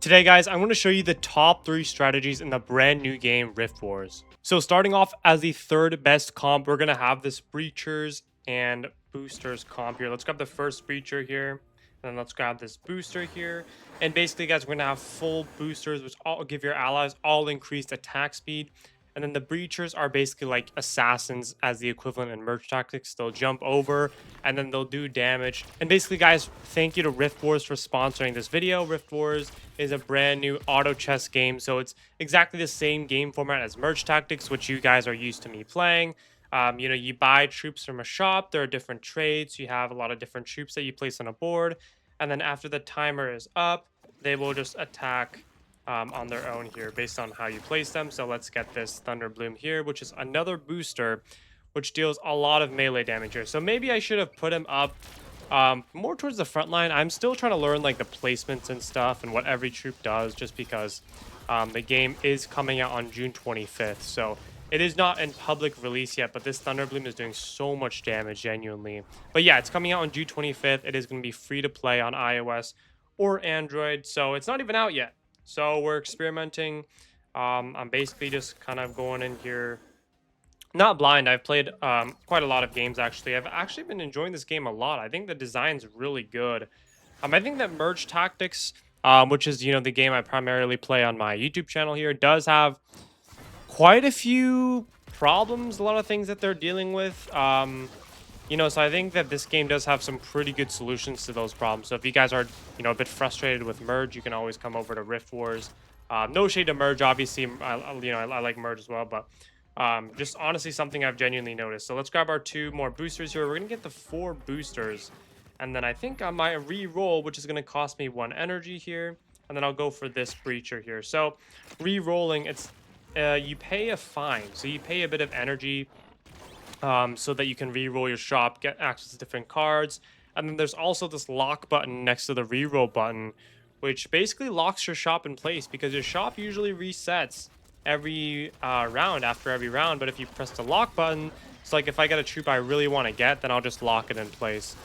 Today, guys, I'm going to show you the top 3 strategies in the brand new game Rift Wars. So starting off as the third best comp, we're going to have this Breachers and Boosters comp here. Let's grab the first Breacher here, and then let's grab this Booster here. And basically, guys, we're going to have full Boosters, which all give your allies all increased attack speed. And then the Breachers are basically like assassins as the equivalent in merge tactics. They'll jump over and then they'll do damage. And basically, guys, thank you to Rift Wars for sponsoring this video. Rift Wars is a brand new auto chess game, so it's exactly the same game format as merge tactics, which you guys are used to me playing. You buy troops from a shop. There are different trades. You have a lot of different troops that you place on a board. And then after the timer is up, they will just attack on their own here based on how you place them. So let's get this Thunder Bloom here, which is another booster, which deals a lot of melee damage here. So maybe I should have put him up more towards the front line. I'm still trying to learn like the placements and stuff and what every troop does, just because the game is coming out on June 25th. So it is not in public release yet, but this Thunder Bloom is doing so much damage, genuinely. But yeah, it's coming out on June 25th. It is going to be free to play on iOS or Android, so it's not even out yet. So we're experimenting. I'm basically just kind of going in here. Not blind. I've played quite a lot of games, actually. I've actually been enjoying this game a lot. I think the design's really good. I think that Merge Tactics, which is, the game I primarily play on my YouTube channel here, does have quite a few problems, a lot of things that they're dealing with. So I think that this game does have some pretty good solutions to those problems. So if you guys are, a bit frustrated with Merge, you can always come over to Rift Wars. No shade to Merge, obviously. I like Merge as well, but just honestly something I've genuinely noticed. So let's grab our 2 more boosters here. We're gonna get the 4 boosters, and then I think I might re-roll, which is gonna cost me 1 energy here, and then I'll go for this Breacher here. So re-rolling, it's you pay a fine, so you pay a bit of energy so that you can re-roll your shop, get access to different cards. And then there's also this lock button next to the re-roll button, which basically locks your shop in place, because your shop usually resets every round after every round. But if you press the lock button, it's like if I get a troop I really want to get, then I'll just lock it in place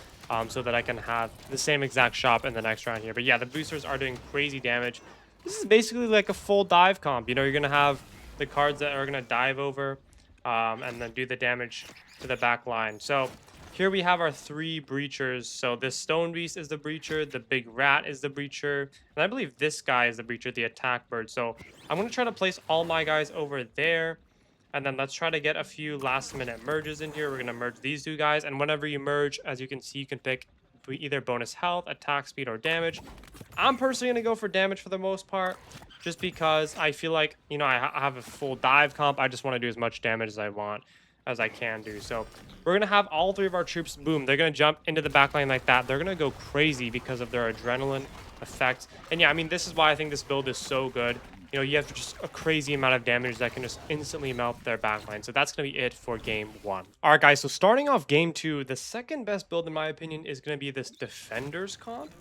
so that I can have the same exact shop in the next round here. But yeah, the boosters are doing crazy damage. This is basically like a full dive comp. You're going to have the cards that are going to dive over and then do the damage to the back line. So here we have our 3 Breachers. So this Stone Beast is the Breacher, the Big Rat is the Breacher, and I believe this guy is the Breacher, the Attack Bird. So I'm going to try to place all my guys over there, and then let's try to get a few last-minute merges in here. We're going to merge these 2 guys, and whenever you merge, as you can see, you can pick either bonus health, attack speed, or damage. I'm personally going to go for damage for the most part, just because I feel like, I have a full dive comp. I just want to do as much damage as I can do. So we're going to have all 3 of our troops, boom, they're going to jump into the backline like that. They're going to go crazy because of their adrenaline effect. And yeah, this is why I think this build is so good. You have just a crazy amount of damage that can just instantly melt their backline. So that's going to be it for game 1. All right, guys, so starting off game 2, the second best build, in my opinion, is going to be this Defenders comp.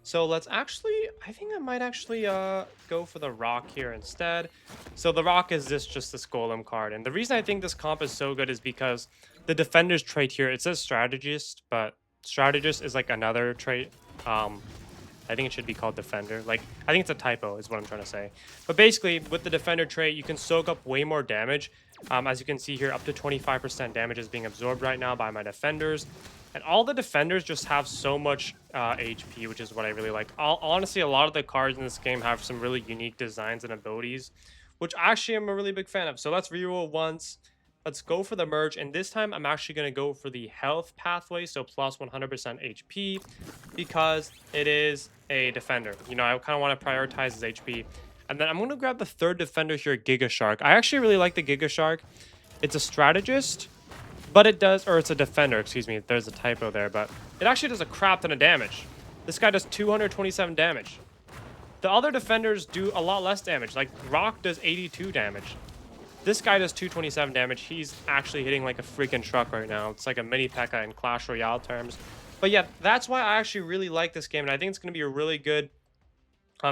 So let's actually, I think I might actually go for the Rock here instead. So the Rock is just this Golem card. And the reason I think this comp is so good is because the Defender's trait here, it says Strategist, but Strategist is like another trait. I think it should be called Defender. Like, I think it's a typo is what I'm trying to say. But basically, with the Defender trait, you can soak up way more damage. As you can see here, up to 25% damage is being absorbed right now by my Defenders. And all the Defenders just have so much HP, which is what I really like. Honestly, a lot of the cards in this game have some really unique designs and abilities, which actually I'm a really big fan of. So let's reroll once. Let's go for the merge, and this time I'm actually going to go for the health pathway, so plus 100% HP, because it is a defender. I kind of want to prioritize his HP. And then I'm going to grab the 3rd defender here, Giga Shark. I actually really like the Giga Shark. It's a strategist, but it does, or it's a defender, excuse me. There's a typo there, but it actually does a crap ton of damage. This guy does 227 damage. The other defenders do a lot less damage. Like, Rock does 82 damage. This guy does 227 damage. He's actually hitting like a freaking truck right now. It's like a mini P.E.K.K.A. in Clash Royale terms. But yeah, that's why I actually really like this game. And I think it's going to be a really good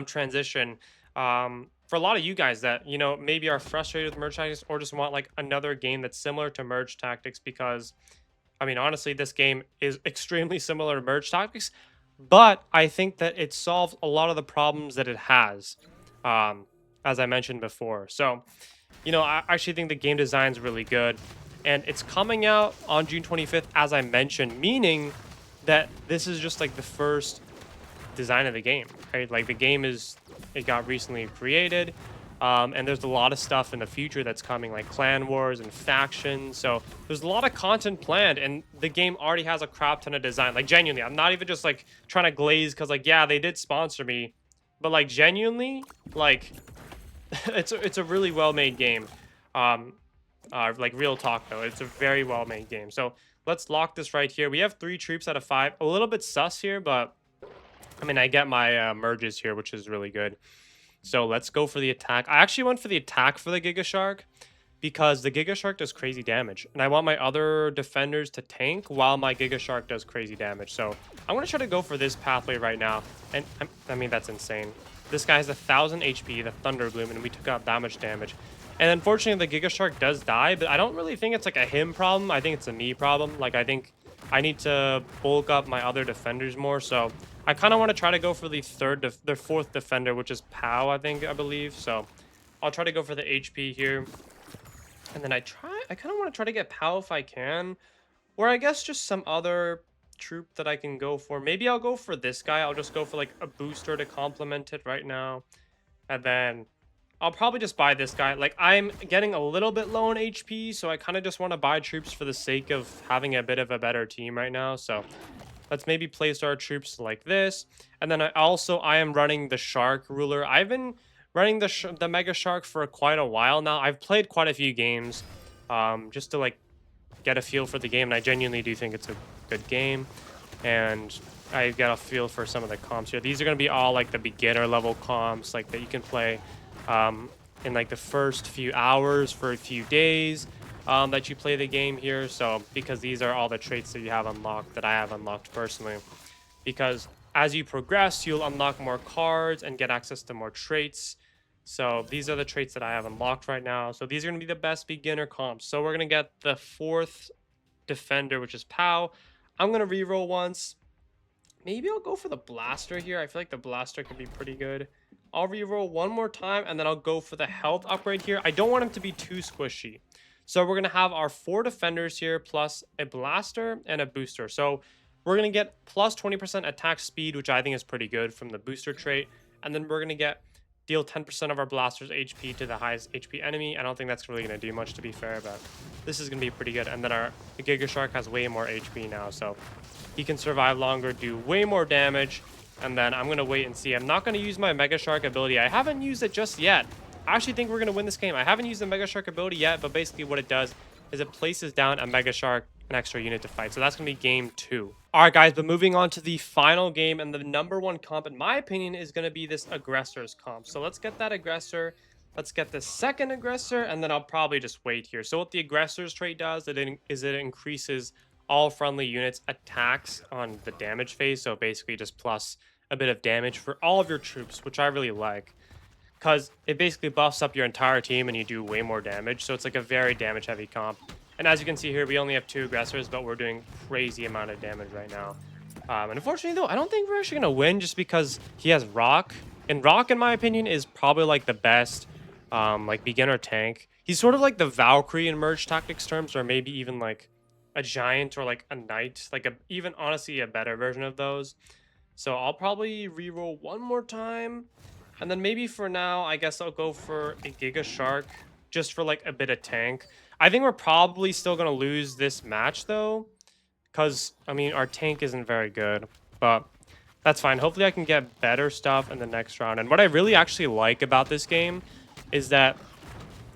transition for a lot of you guys that, maybe are frustrated with Merge Tactics or just want like another game that's similar to Merge Tactics. Because, honestly, this game is extremely similar to Merge Tactics. but I think that it solves a lot of the problems that it has, um, as I mentioned before. So, I actually think the game design is really good, and it's coming out on June 25th, as I mentioned, meaning that this is just like the first design of the game, right? Like the game it got recently created, and there's a lot of stuff in the future that's coming, like clan wars and factions. So there's a lot of content planned, and the game already has a crap ton of design. Like genuinely, I'm not even just like trying to glaze because like yeah, they did sponsor me, but like genuinely, like it's a really well made game. Um, like real talk though, it's a very well made game. So let's lock this right here. We have 3 troops out of 5. A little bit sus here, but I mean, I get my merges here, which is really good. So let's go for the attack. I actually went for the attack for the Giga Shark because the Giga Shark does crazy damage. And I want my other defenders to tank while my Giga Shark does crazy damage. So I'm going to try to go for this pathway right now. And I mean, that's insane. This guy has 1,000 HP, the Thunder Bloom, and we took out that much damage. And unfortunately, the Giga Shark does die, but I don't really think it's like a him problem. I think it's a me problem. Like, I think I need to bulk up my other defenders more. So I kind of want to try to go for the fourth defender, which is Pow, I believe. So I'll try to go for the HP here. And then I kind of want to try to get Pow if I can. Or I guess just some other troop that I can go for. Maybe I'll go for this guy. I'll just go for like a booster to complement it right now. And then I'll probably just buy this guy. Like, I'm getting a little bit low on HP, so I kind of just want to buy troops for the sake of having a bit of a better team right now. So let's maybe place our troops like this. And then I am running the Shark Ruler. I've been running the Mega Shark for quite a while now. I've played quite a few games just to, like, get a feel for the game, and I genuinely do think it's a good game. And I get a feel for some of the comps here. These are going to be all, like, the beginner level comps, like, that you can play in like the first few hours for a few days that you play the game here. So because these are all the traits that you have unlocked, that I have unlocked personally, because as you progress you'll unlock more cards and get access to more traits. So these are the traits that I have unlocked right now. So these are going to be the best beginner comps. So we're going to get the fourth defender, which is Pow. I'm going to reroll once. Maybe I'll go for the blaster here. I feel like the blaster could be pretty good. I'll reroll one more time, and then I'll go for the health upgrade here. I don't want him to be too squishy. So we're going to have our 4 defenders here, plus a blaster and a booster. So we're going to get plus 20% attack speed, which I think is pretty good from the booster trait. And then we're going to deal 10% of our blaster's HP to the highest HP enemy. I don't think that's really going to do much, to be fair, but this is going to be pretty good. And then the Giga Shark has way more HP now, so he can survive longer, do way more damage. And then I'm going to wait and see. I'm not going to use my Mega Shark ability. I haven't used it just yet. I actually think we're going to win this game. I haven't used the Mega Shark ability yet, but basically what it does is it places down a Mega Shark, an extra unit to fight. So that's going to be game 2. All right, guys, but moving on to the final game, and the #1 comp, in my opinion, is going to be this Aggressor's comp. So let's get that Aggressor. Let's get the second Aggressor, and then I'll probably just wait here. So what the Aggressor's trait does is it increases all friendly units' attacks on the damage phase. So basically just plus a bit of damage for all of your troops, which I really like, because it basically buffs up your entire team and you do way more damage. So it's like a very damage heavy comp. And as you can see here, we only have 2 aggressors, but we're doing crazy amount of damage right now. And unfortunately though, I don't think we're actually going to win just because he has Rock. And Rock, in my opinion, is probably like the best like beginner tank. He's sort of like the Valkyrie in merge tactics terms, or maybe even like a giant or like a knight, like even honestly a better version of those. So I'll probably reroll one more time. And then maybe for now, I guess I'll go for a Giga Shark just for like a bit of tank. I think we're probably still going to lose this match though, because I mean our tank isn't very good, but that's fine. Hopefully I can get better stuff in the next round. And what I really actually like about this game is that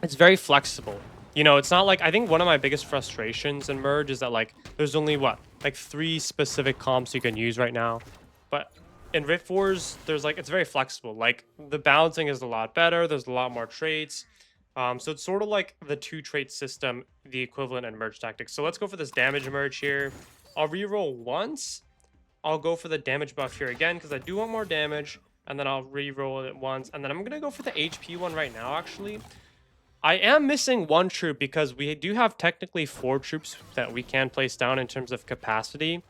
it's very flexible. You know, it's not like, I think one of my biggest frustrations in merge is that like there's only what, like 3 specific comps you can use right now. But in Rift Wars, there's like, it's very flexible. Like the balancing is a lot better. There's a lot more traits. So it's sort of like the 2-trait system, the equivalent in merge tactics. So let's go for this damage merge here. I'll reroll once. I'll go for the damage buff here again because I do want more damage. And then I'll reroll it once. And then I'm going to go for the HP one right now, actually. I am missing 1 troop because we do have technically 4 troops that we can place down in terms of capacity.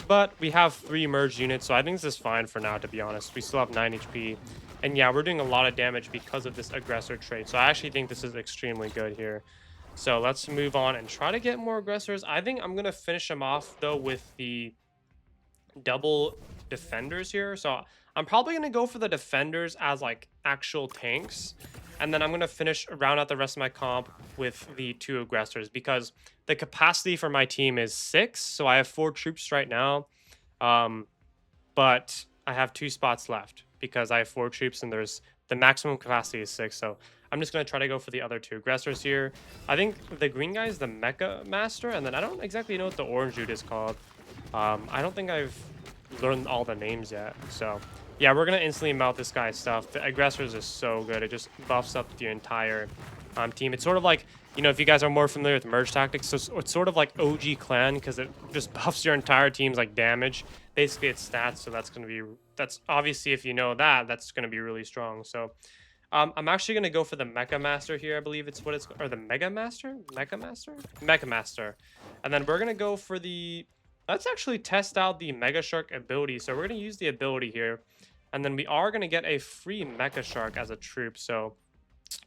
but we have 3 merged units, so I think this is fine for now, to be honest. We still have 9 HP. And yeah, we're doing a lot of damage because of this aggressor trait. So I actually think this is extremely good here. So let's move on and try to get more aggressors. I think I'm going to finish them off, though, with the double defenders here. So I'm probably going to go for the defenders as like actual tanks. And then I'm going to finish round out the rest of my comp with the 2 aggressors because the capacity for my team is 6. So I have 4 troops right now. But I have 2 spots left because I have 4 troops and there's the maximum capacity is 6. So I'm just going to try to go for the other 2 aggressors here. I think the green guy is the Mecha Master. And then I don't exactly know what the orange dude is called. I don't think I've learned all the names yet. So yeah, we're going to instantly melt this guy's stuff. The aggressors is so good. It just buffs up the entire team. It's sort of like, you know, if you guys are more familiar with merge tactics, so it's sort of like OG clan because it just buffs your entire team's like damage. Basically, it's stats, so that's obviously, if you know that, that's going to be really strong. So I'm actually going to go for the Mecha Master here, I believe it's what it's, or the Mega Master? Mecha Master? Mecha Master. And then we're going to go for the, let's actually test out the Mega Shark ability. So we're going to use the ability here. And then we are going to get a free Mecha Shark as a troop. So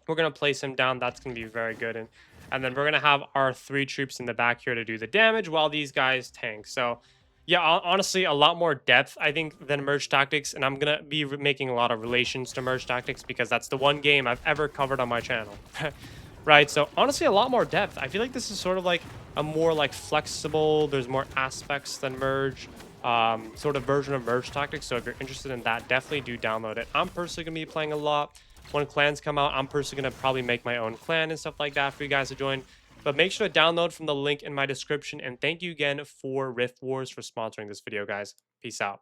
we're going to place him down. That's going to be very good. And then we're going to have our 3 troops in the back here to do the damage while these guys tank. So yeah, honestly, a lot more depth, I think, than Merge Tactics. And I'm going to be making a lot of relations to Merge Tactics because that's the one game I've ever covered on my channel. Right? So honestly, a lot more depth. I feel like this is sort of like a more like flexible, there's more aspects than Merge, sort of version of Merge Tactics. So if you're interested in that, definitely do download it. I'm personally going to be playing a lot. When clans come out, I'm personally going to probably make my own clan and stuff like that for you guys to join. But make sure to download from the link in my description. And thank you again for Rift Wars for sponsoring this video, guys. Peace out.